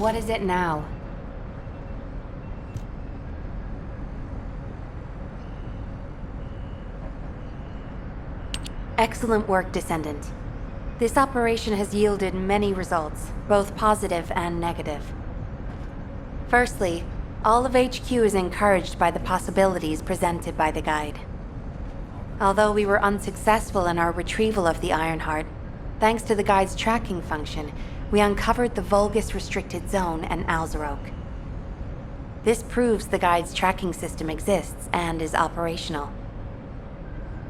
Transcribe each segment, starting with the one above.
What is it now? Excellent work, Descendant. This operation has yielded many results, both positive and negative. Firstly, all of HQ is encouraged by the possibilities presented by the guide. Although we were unsuccessful in our retrieval of the Ironheart, thanks to the guide's tracking function, we uncovered the Vulgus restricted zone and Alzarok. This proves the guide's tracking system exists and is operational.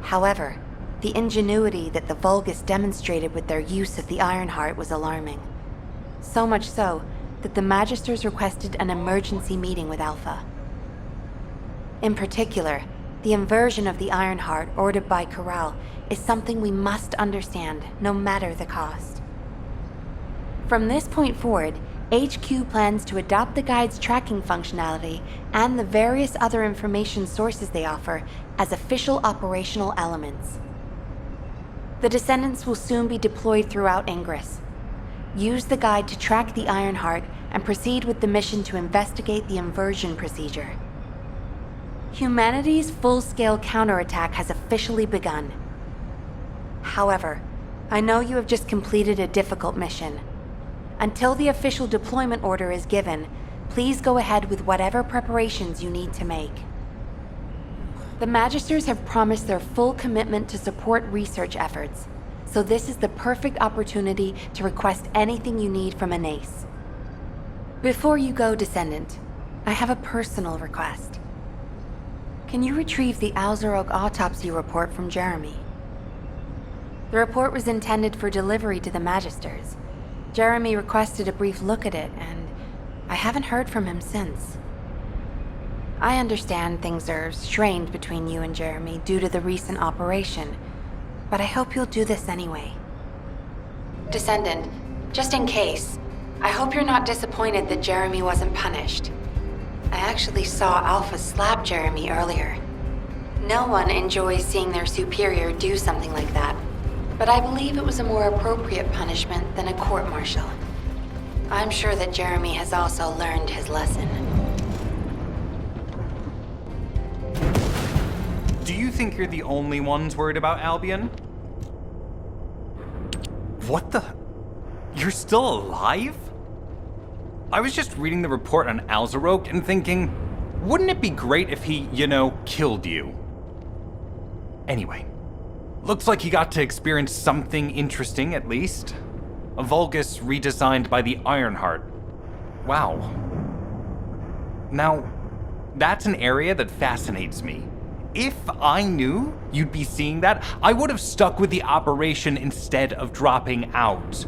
However, the ingenuity that the Vulgus demonstrated with their use of the Ironheart was alarming. So much so that the Magisters requested an emergency meeting with Alpha. In particular, the inversion of the Ironheart ordered by Corral is something we must understand, no matter the cost. From this point forward, HQ plans to adopt the guide's tracking functionality and the various other information sources they offer as official operational elements. The Descendants will soon be deployed throughout Ingress. Use the guide to track the Ironheart and proceed with the mission to investigate the inversion procedure. Humanity's full-scale counterattack has officially begun. However, I know you have just completed a difficult mission. Until the official deployment order is given, please go ahead with whatever preparations you need to make. The Magisters have promised their full commitment to support research efforts, so this is the perfect opportunity to request anything you need from an ace. Before you go, Descendant, I have a personal request. Can you retrieve the Alzarok autopsy report from Jeremy? The report was intended for delivery to the Magisters. Jeremy requested a brief look at it, and I haven't heard from him since. I understand things are strained between you and Jeremy due to the recent operation, but I hope you'll do this anyway. Descendant, just in case, I hope you're not disappointed that Jeremy wasn't punished. I actually saw Alpha slap Jeremy earlier. No one enjoys seeing their superior do something like that, but I believe it was a more appropriate punishment than a court-martial. I'm sure that Jeremy has also learned his lesson. Do you think you're the only ones worried about Albion? What the? You're still alive? I was just reading the report on Alzarok and thinking, wouldn't it be great if he, killed you? Anyway, looks like he got to experience something interesting at least. A Vulgus redesigned by the Ironheart. Wow. Now, that's an area that fascinates me. If I knew you'd be seeing that, I would have stuck with the operation instead of dropping out.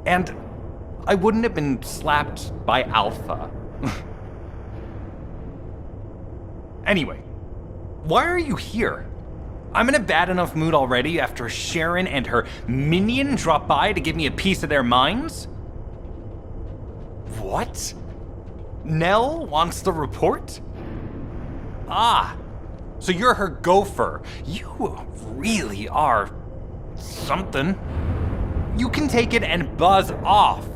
And I wouldn't have been slapped by Alpha. Anyway, why are you here? I'm in a bad enough mood already after Sharon and her minion drop by to give me a piece of their minds? What? Nell wants the report? Ah, so you're her gopher. You really are something. You can take it and buzz off.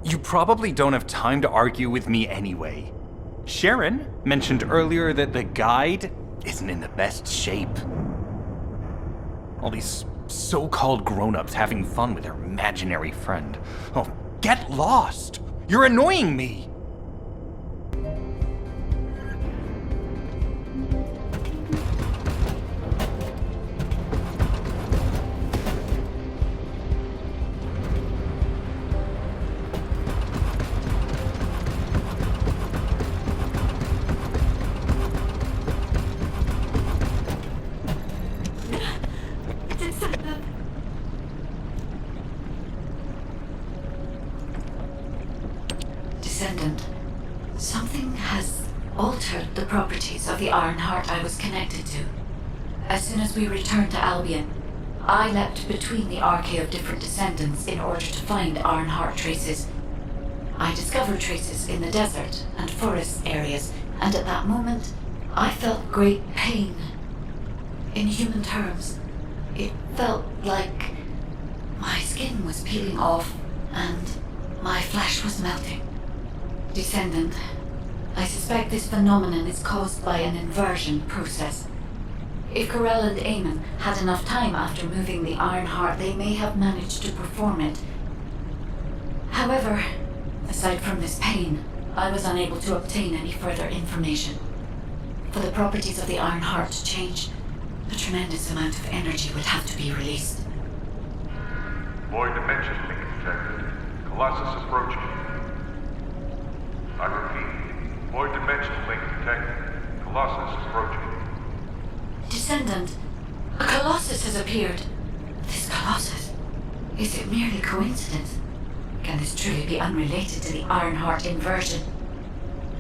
You probably don't have time to argue with me anyway. Sharon mentioned earlier that the guide isn't in the best shape. All these so-called grown-ups having fun with their imaginary friend. Oh, get lost! You're annoying me! Descendant, something has altered the properties of the Ironheart I was connected to. As soon as we returned to Albion, I leapt between the arcade of different descendants in order to find Ironheart traces. I discovered traces in the desert and forest areas, and at that moment, I felt great pain. In human terms, it felt like my skin was peeling off and my flesh was melting. Descendant, I suspect this phenomenon is caused by an inversion process. If Corell and Eamon had enough time after moving the Iron Heart, they may have managed to perform it. However, aside from this pain, I was unable to obtain any further information. For the properties of the Iron Heart to change, a tremendous amount of energy would have to be released. Void dimension link detected. Colossus approaching. I repeat, void dimension link detected. Colossus approaching. Descendant, a Colossus has appeared. This Colossus, is it merely coincidence? Can this truly be unrelated to the Iron Heart inversion?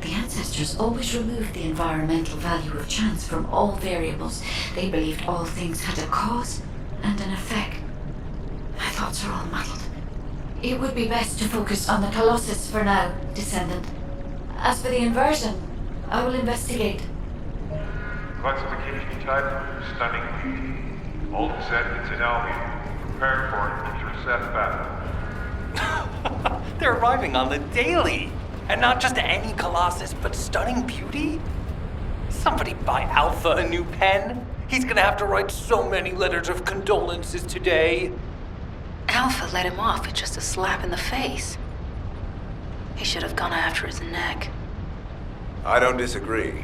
The ancestors always removed the environmental value of chance from all variables. They believed all things had a cause and an effect. My thoughts are all muddled. It would be best to focus on the Colossus for now, Descendant. As for the inversion, I will investigate. Classification type, stunning beauty. All descendants in Albion. Prepare for an intercept battle. They're arriving on the daily! And not just any Colossus, but stunning beauty? Somebody buy Alpha a new pen? He's gonna have to write so many letters of condolences today. Alpha let him off with just a slap in the face. He should have gone after his neck. I don't disagree.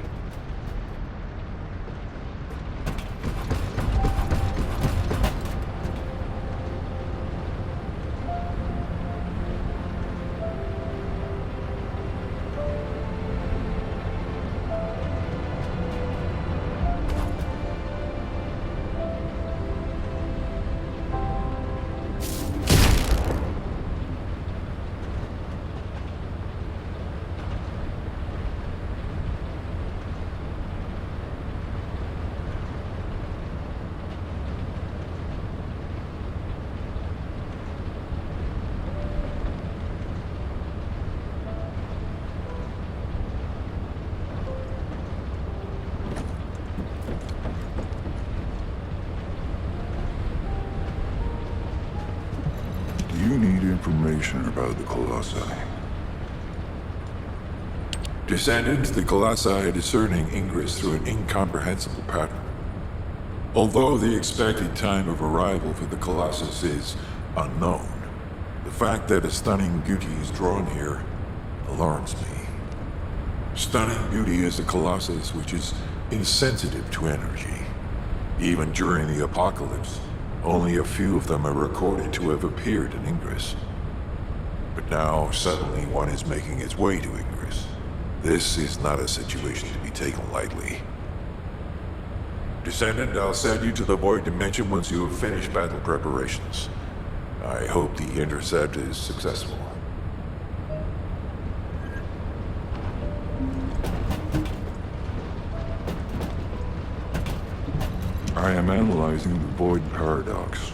You need information about the Colossi. Descendant, the Colossi are discerning ingress through an incomprehensible pattern. Although the expected time of arrival for the Colossus is unknown, the fact that a stunning beauty is drawn here alarms me. Stunning beauty is a Colossus which is insensitive to energy. Even during the apocalypse, only a few of them are recorded to have appeared in Ingress. But now, suddenly one is making its way to Ingress. This is not a situation to be taken lightly. Descendant, I'll send you to the Void Dimension once you have finished battle preparations. I hope the intercept is successful. I am analyzing the Void Paradox.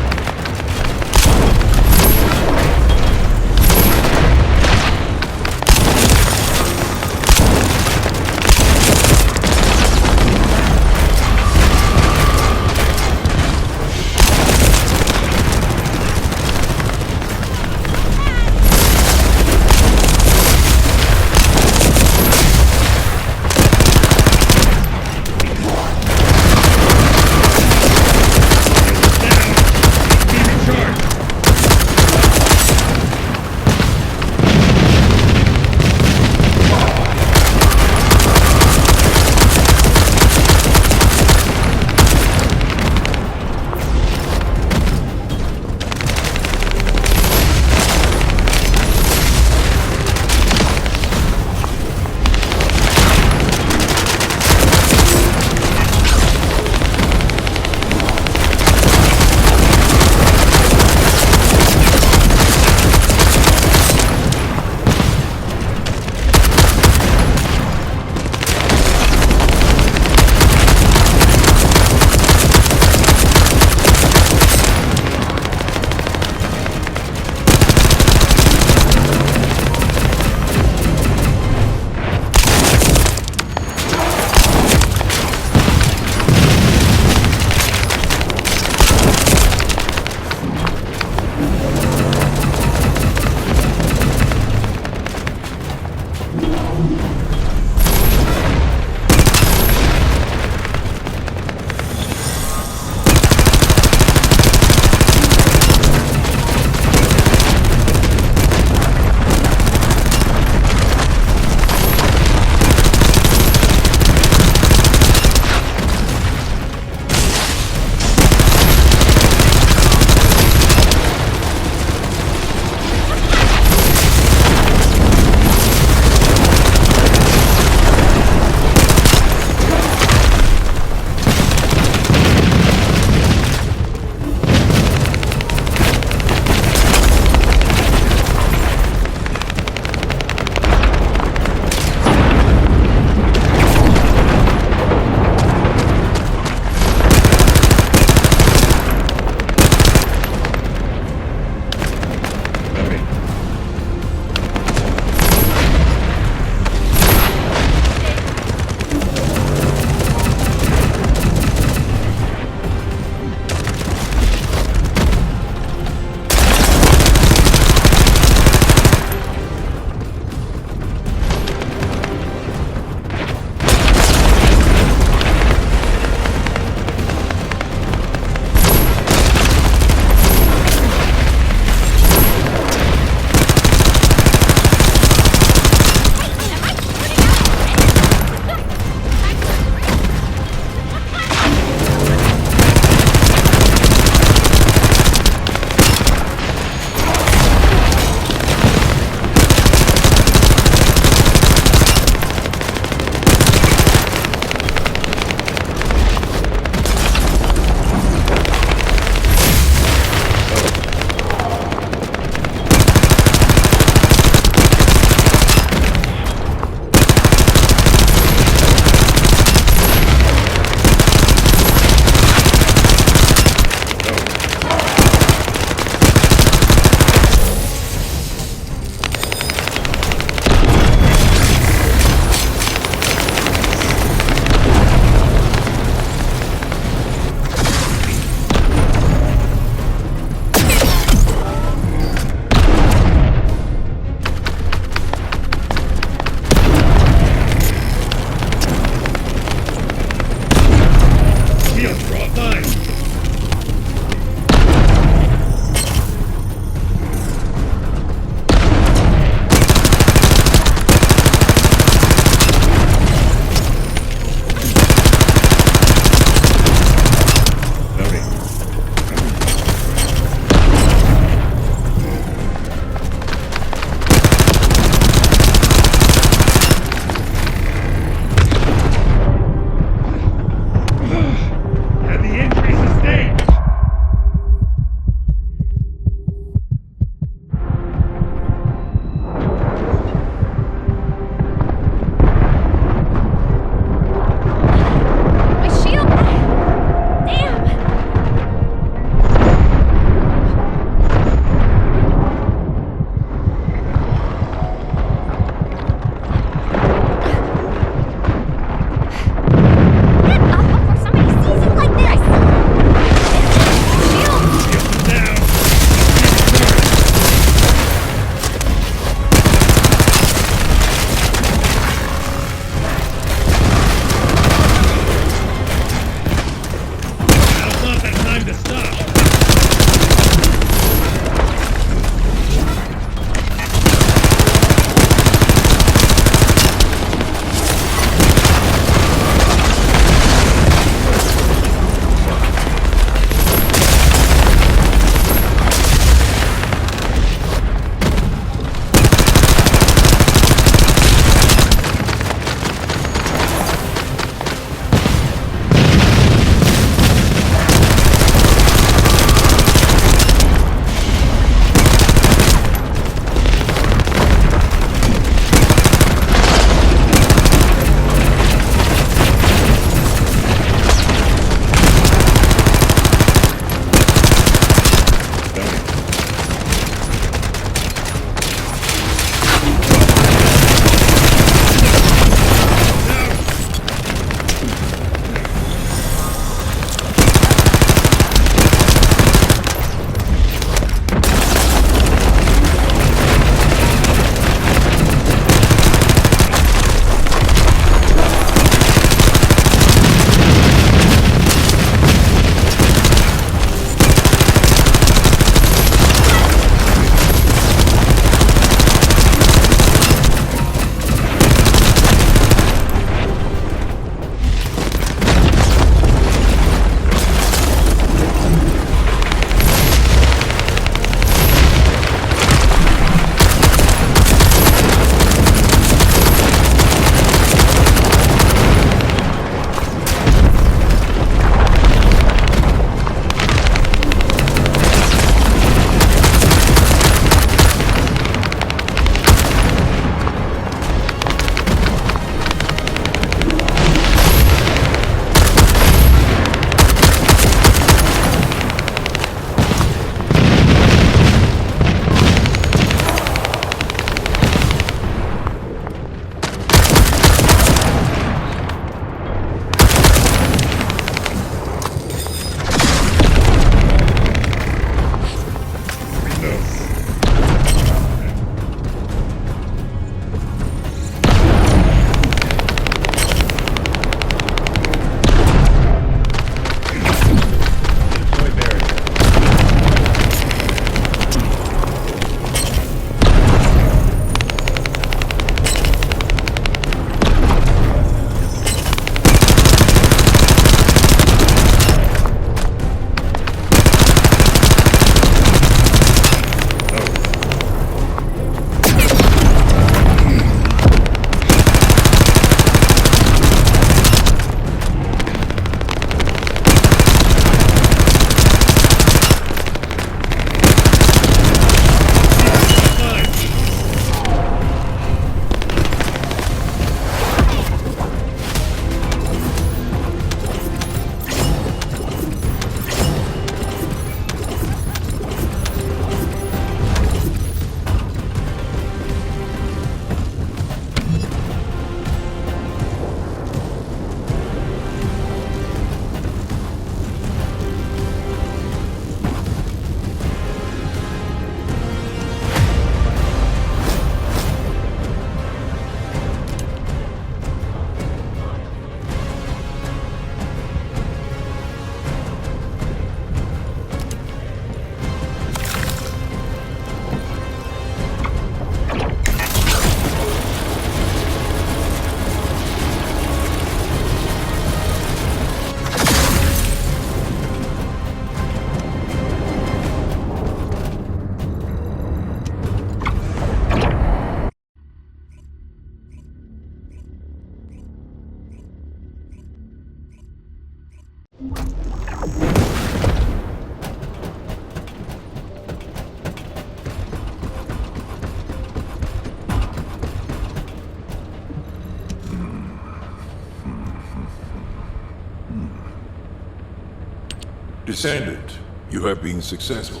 Descendant, you have been successful.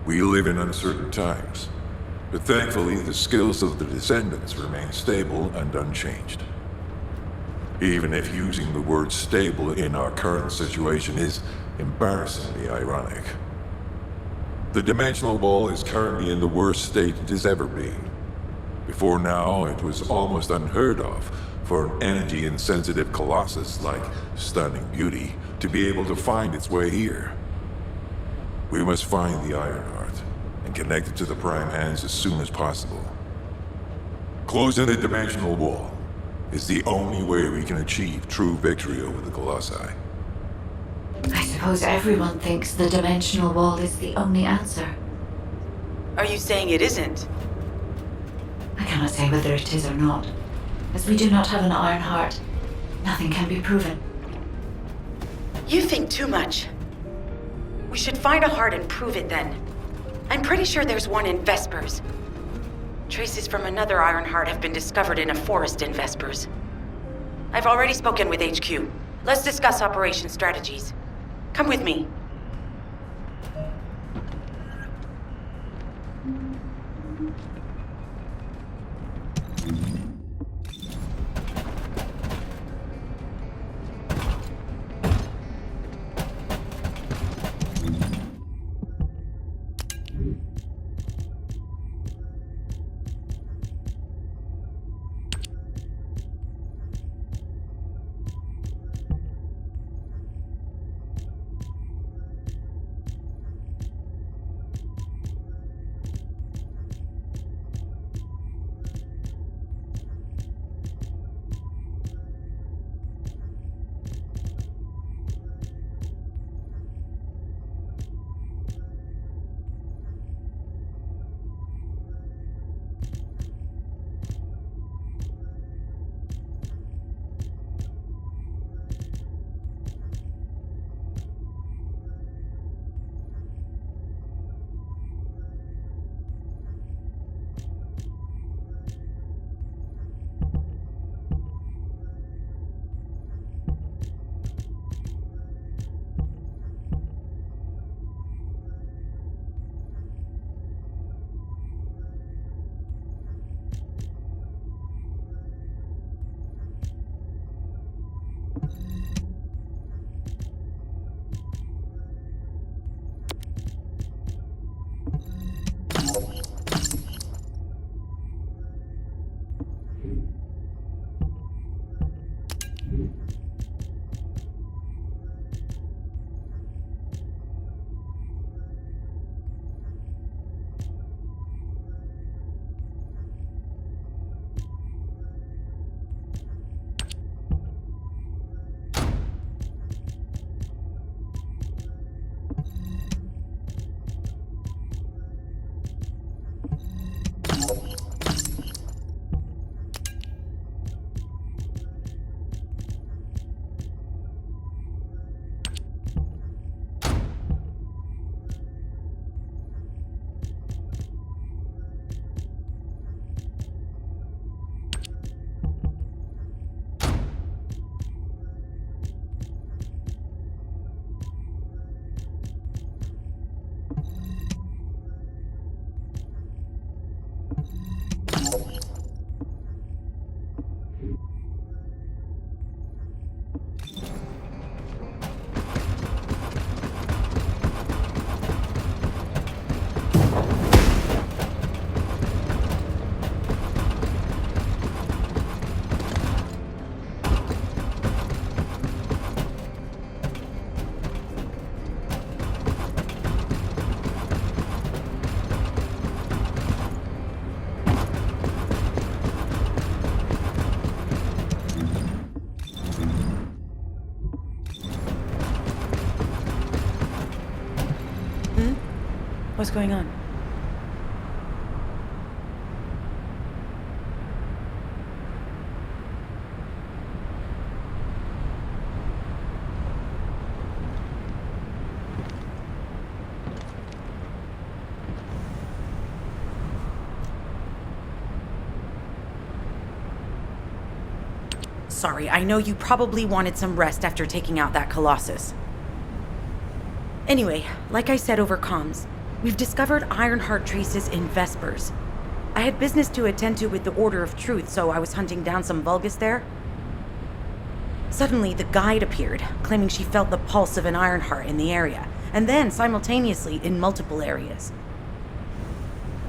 We live in uncertain times, but thankfully the skills of the Descendants remain stable and unchanged. Even if using the word stable in our current situation is embarrassingly ironic. The dimensional wall is currently in the worst state it has ever been. Before now, it was almost unheard of for an energy-insensitive colossus like Stunning Beauty to be able to find its way here. We must find the Ironheart and connect it to the Prime Hands as soon as possible. Closing the dimensional wall is the only way we can achieve true victory over the Colossi. I suppose everyone thinks the dimensional wall is the only answer. Are you saying it isn't? I cannot say whether it is or not. As we do not have an Iron Heart, nothing can be proven. You think too much. We should find a heart and prove it then. I'm pretty sure there's one in Vespers. Traces from another Iron Heart have been discovered in a forest in Vespers. I've already spoken with HQ. Let's discuss operation strategies. Come with me. What's going on? sorry. I know you probably wanted some rest after taking out that Colossus. Anyway, like I said over comms, we've discovered Ironheart traces in Vespers. I had business to attend to with the Order of Truth, so I was hunting down some Vulgus there. Suddenly, the guide appeared, claiming she felt the pulse of an Ironheart in the area, and then simultaneously in multiple areas.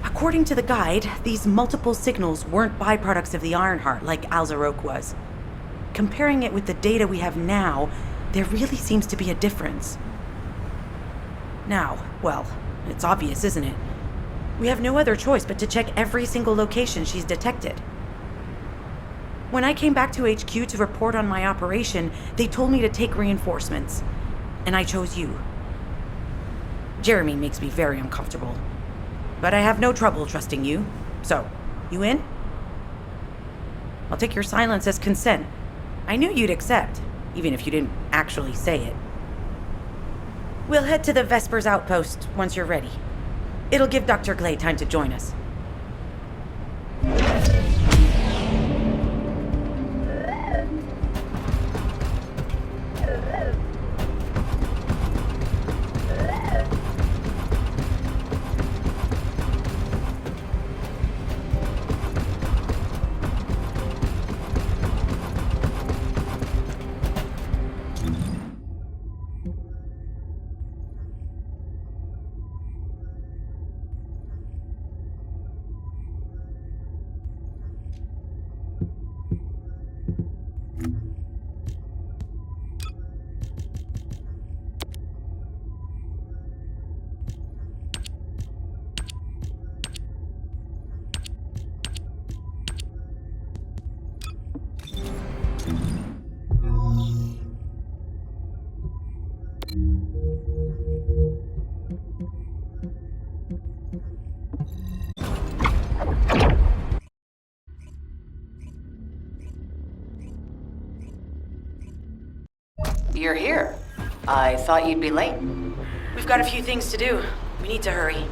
According to the guide, these multiple signals weren't byproducts of the Ironheart like Alzarok was. Comparing it with the data we have now, there really seems to be a difference. Now, well, it's obvious, isn't it? We have no other choice but to check every single location she's detected. When I came back to HQ to report on my operation, they told me to take reinforcements, and I chose you. Jeremy makes me very uncomfortable, but I have no trouble trusting you. So, you in? I'll take your silence as consent. I knew you'd accept, even if you didn't actually say it. We'll head to the Vespers outpost once you're ready. It'll give Dr. Glay time to join us. You're here. I thought you'd be late. We've got a few things to do. We need to hurry.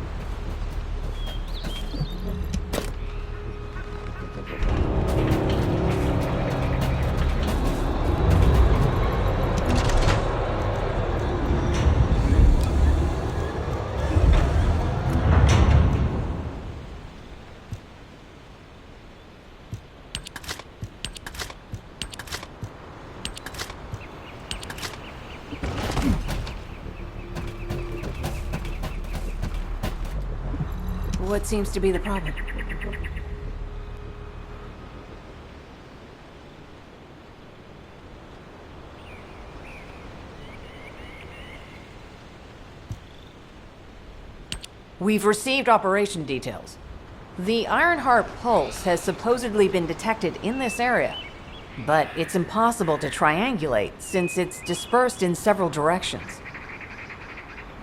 What seems to be the problem? We've received operation details. The Ironheart pulse has supposedly been detected in this area, but it's impossible to triangulate since it's dispersed in several directions.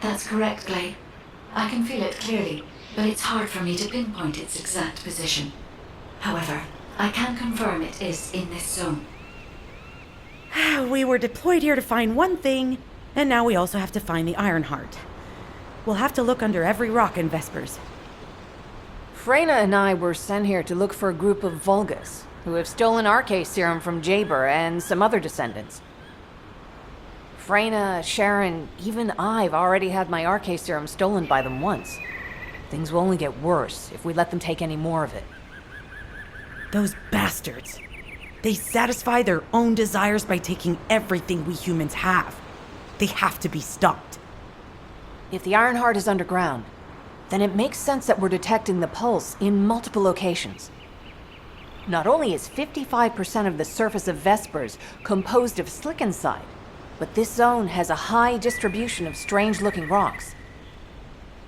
That's correct, Glay. I can feel it clearly, but it's hard for me to pinpoint its exact position. However, I can confirm it is in this zone. We were deployed here to find one thing, and now we also have to find the Ironheart. We'll have to look under every rock in Vespers. Freyna and I were sent here to look for a group of Vulgus, who have stolen RK serum from Jaber and some other descendants. Freyna, Sharon, even I've already had my RK serum stolen by them once. Things will only get worse if we let them take any more of it. Those bastards. They satisfy their own desires by taking everything we humans have. They have to be stopped. If the Ironheart is underground, then it makes sense that we're detecting the pulse in multiple locations. Not only is 55% of the surface of Vespers composed of slickenside, but this zone has a high distribution of strange-looking rocks.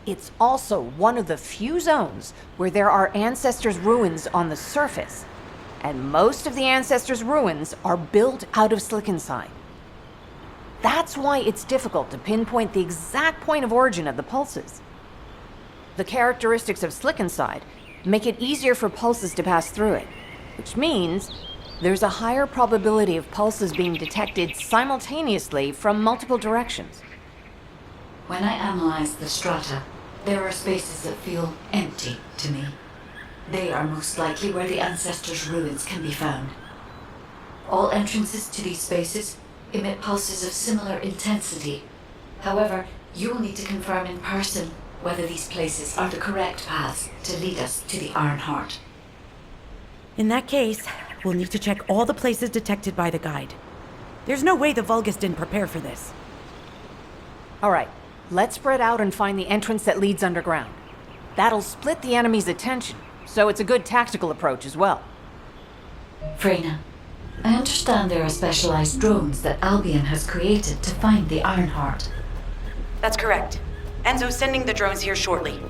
It's also one of the few zones where there are Ancestors' ruins on the surface, and most of the Ancestors' ruins are built out of slickenside. That's why it's difficult to pinpoint the exact point of origin of the pulses. The characteristics of slickenside make it easier for pulses to pass through it, which means there's a higher probability of pulses being detected simultaneously from multiple directions. When I analyze the strata, there are spaces that feel empty to me. They are most likely where the Ancestors' ruins can be found. All entrances to these spaces emit pulses of similar intensity. However, you will need to confirm in person whether these places are the correct paths to lead us to the Iron Heart. In that case, we'll need to check all the places detected by the guide. There's no way the Vulgus didn't prepare for this. All right, let's spread out and find the entrance that leads underground. That'll split the enemy's attention, so it's a good tactical approach as well. Freyna, I understand there are specialized drones that Albion has created to find the Iron Heart. That's correct. Enzo's sending the drones here shortly.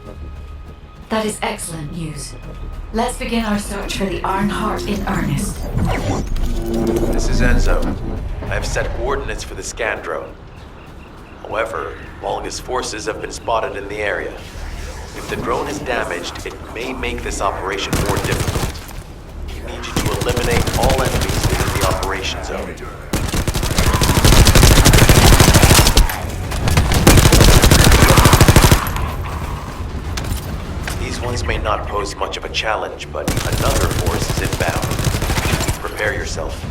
That is excellent news. Let's begin our search for the Iron Heart in earnest. This is Enzo. I have set coordinates for the scan drone. However, Vulgus forces have been spotted in the area. If the drone is damaged, it may make this operation more difficult. We need you to eliminate all enemies within the operation zone. These ones may not pose much of a challenge, but another force is inbound. Prepare yourself.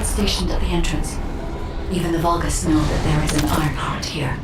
Stationed at the entrance. Even the Vulgus know that there is an Iron Heart here.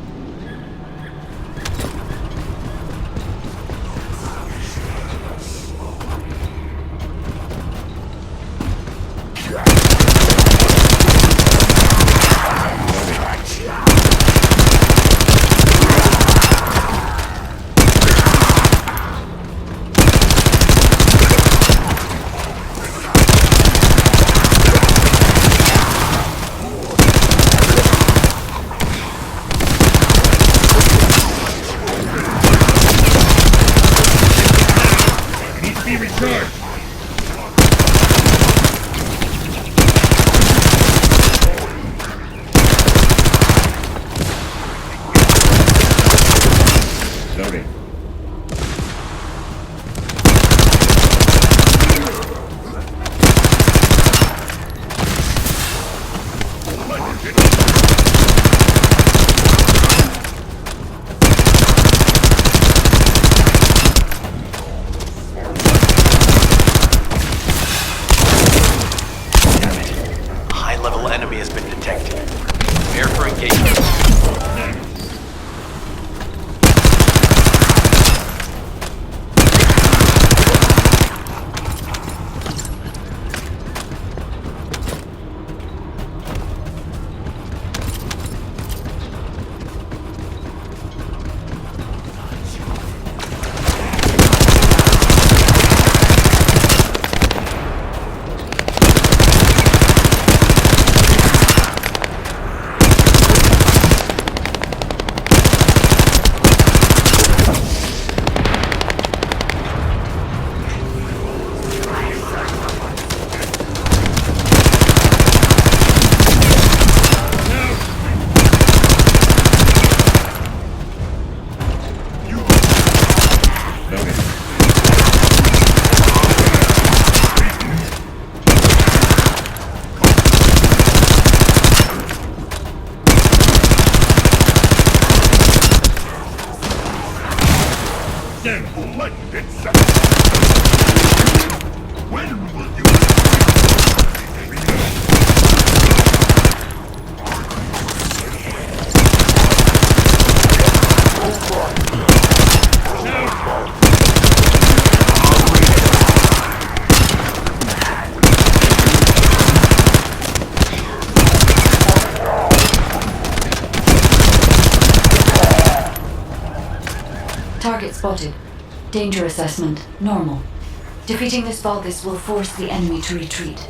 Target spotted. Danger assessment, normal. Defeating this Vulgus will force the enemy to retreat.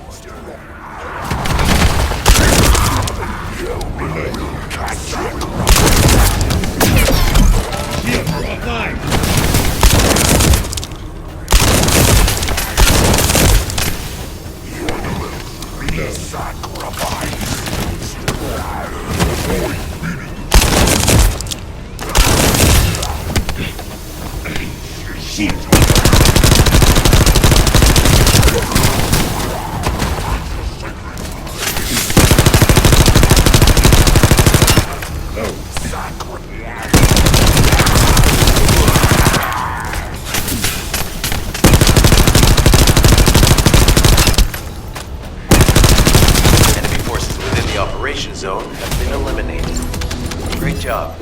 Enemy forces within the operation zone have been eliminated. Great job.